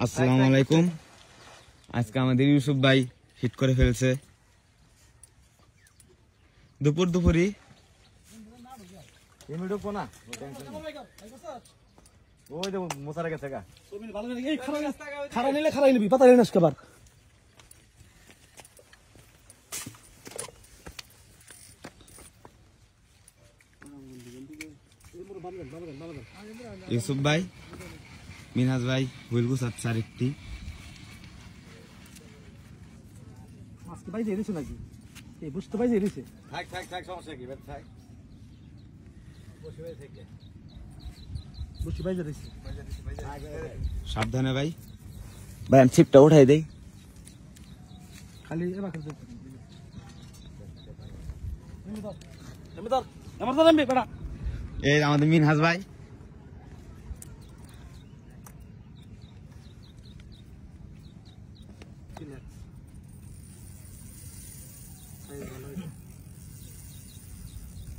আসসালামু আলাইকুম। আজকে আমাদের ইউসুফ ভাই হিট করে ফেলছে দুপুরই। ইউসুফ ভাই, মিনহাজ ভাই হুইল গুছাচ্ছে আরেকটি। আজকে ভাই জেরেছে নাকি? এই বুঝতে ভাই জেরেছে। থাক সমস্যা কি ভাই, থাক বসে থেকে বুঝছি ভাই জেরেছে। সাবধানে ভাই, ভাই আমি ছিপটা উঠাই দেই। খালি এবার খেলতে আমার দাদা বেটা এই আমাদের মিনহাজ ভাই।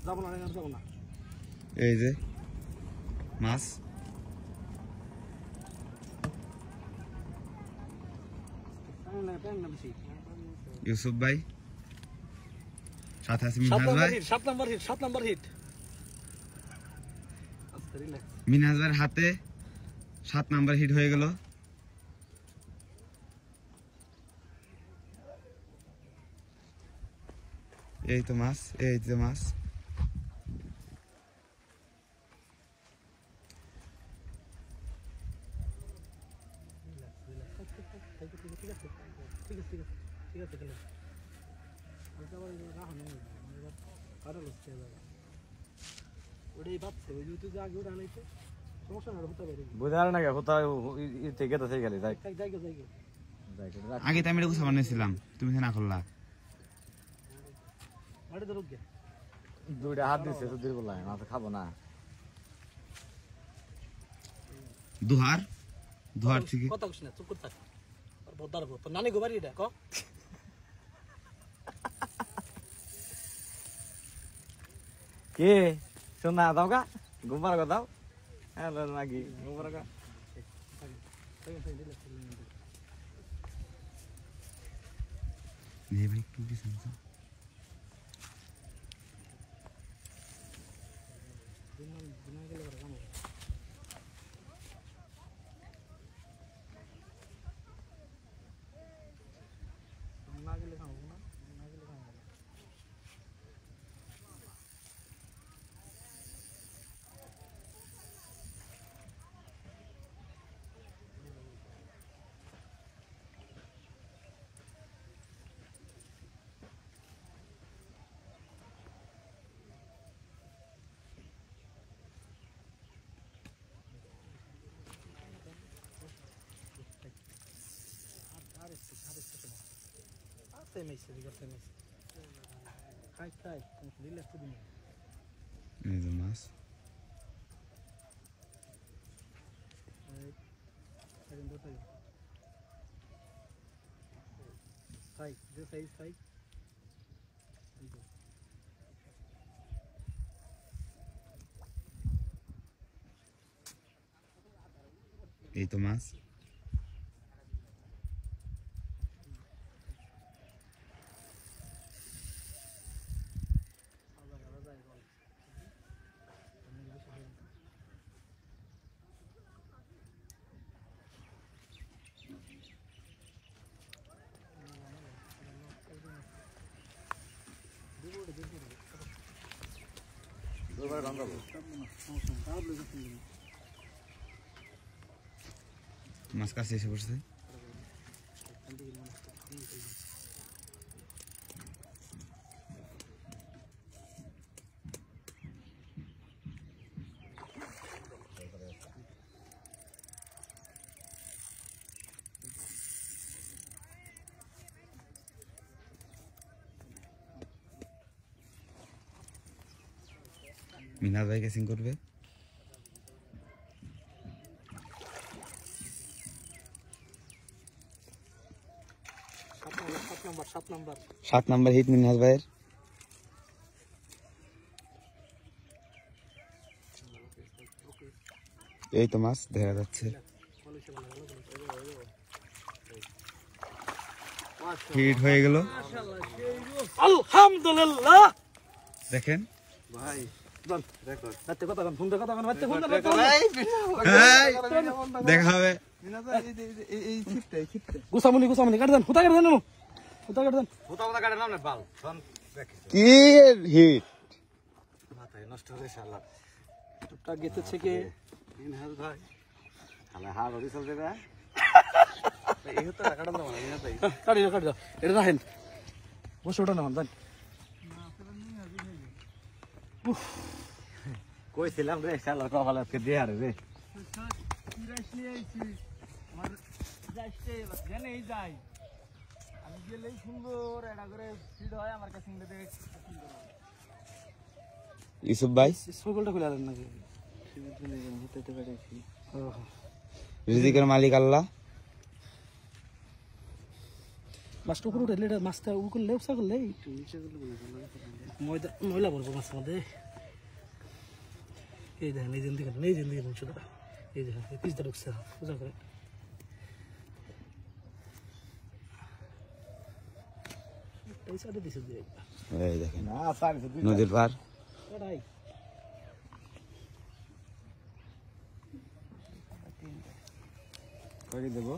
যাবো না যাবো না। এই যে মাছ, ইউসুফ ভাই সাথে আছে মিনহাজ ভাই। 7 নাম্বার হিট। মিনহাজ ভাইয়ের হাতে 7 নাম্বার হিট হয়ে গেল। এই তো মাছ, এই যে মাছ। বুঝার না কোথা থেকে তো সেই গেলে আগে তো আমি এটা গুছা বানিয়েছিলাম, তুমি না করলা। দুইটা হাত দিচ্ছে তো দুই বললাম মাছ খাবো না। দুহার থেকে কথা কইছ না, চুপ করে থাক। আর বদার বদ তো নানি গোবারি এটা ক। কে শোনা দাও গা গোবার গা দাও। হ্যালো নাকি গোবার গা নে ভাই একটু দিছেন তো। এই যে মাছ, এই তো মাছ। মাছ কাছে এসে পড়ছে। মিনহাজ ভাই ক্যাচিং করবে। সাত নাম্বার হিট মিনহাজ ভাইয়ের। এই তো মাছ দেখা যাচ্ছে। হিট হয়ে গেল আলহামদুলিল্লাহ দেখেন ভাই দন রেকর্ড রাতে কথা গান ফোন কথা গান রাতে ফোন এই, দেখা হবে গুসামুনি কাট দেন হুতা কাট দেন হুতা কাট দেন হুতা হুতা কাটে নাম না বাল শোন কি হিট মাথায় নষ্ট হয়ে শালা টুকটা গেতে থেকে মিনহাজ ভাই শালা হাড় ওদি চলতে না এই হুতা কাটা দাও না মিনহাজ ভাই কাটি দাও এটা রাখেন বসে ওটা না দেন কইছিলাম রে শালার কপালে আজকে দিয়ে হারে রে আমি গেলেই সুন্দর এটা করে ফিড হয় আমার কাছে ইউসুফ ভাই সকলটা খুলে দেন নাকি হতে পারে রিজিকের মালিক আল্লাহ মাছটা উপরে উঠে এটা মাছটা উ করলে উৎসাহ করলে একটু নিচে করলে ময়লা পড়বো মাছের মধ্যে এই দেখেন এই দিকে ছোট এই দেখেন এই পিসটা ঢুকছে পূজা করে এই সাইডে দিছে দিয়ে এই দেখেন না সারি নদীর পার এটাই কই দেব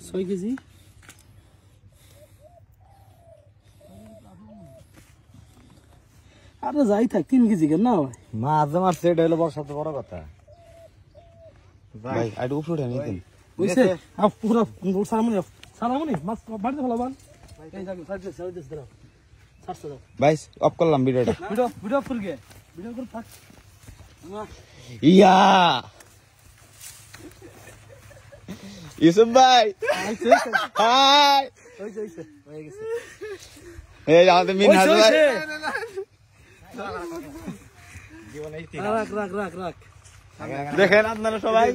6 কেজি আরে যাই থাক 3 কেজি কেন না ভাই মাছ আমার সেট হইলো বড় সবচেয়ে বড় কথা ভাই আর উপরে উঠে নিতেন বুঝছে পুরো সারামনি মাছ বাড়িতে ভালো বান এই যাবে সাইড দাও সারছে দাও ভাই অফ করলাম ভিডিওটা ভিডিও ফুল গে ভিডিও করে থাক ইয়া ইউসুফ ভাই হাই হয়ে গেছে এই আমাদের মিনহাজ ভাই রাখ দেখেন আপনারা সবাই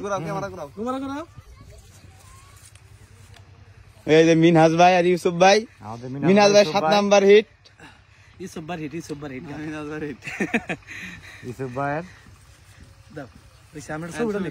তোমার করা এই যে মিনহাজ ভাই আর ইউসুফ ভাই আমাদের মিনহাজ ভাই 7 নাম্বার হিট ইসব বার হিট ইসুফ ভাইয়ের দাও ওই সামনে সব উড়ালে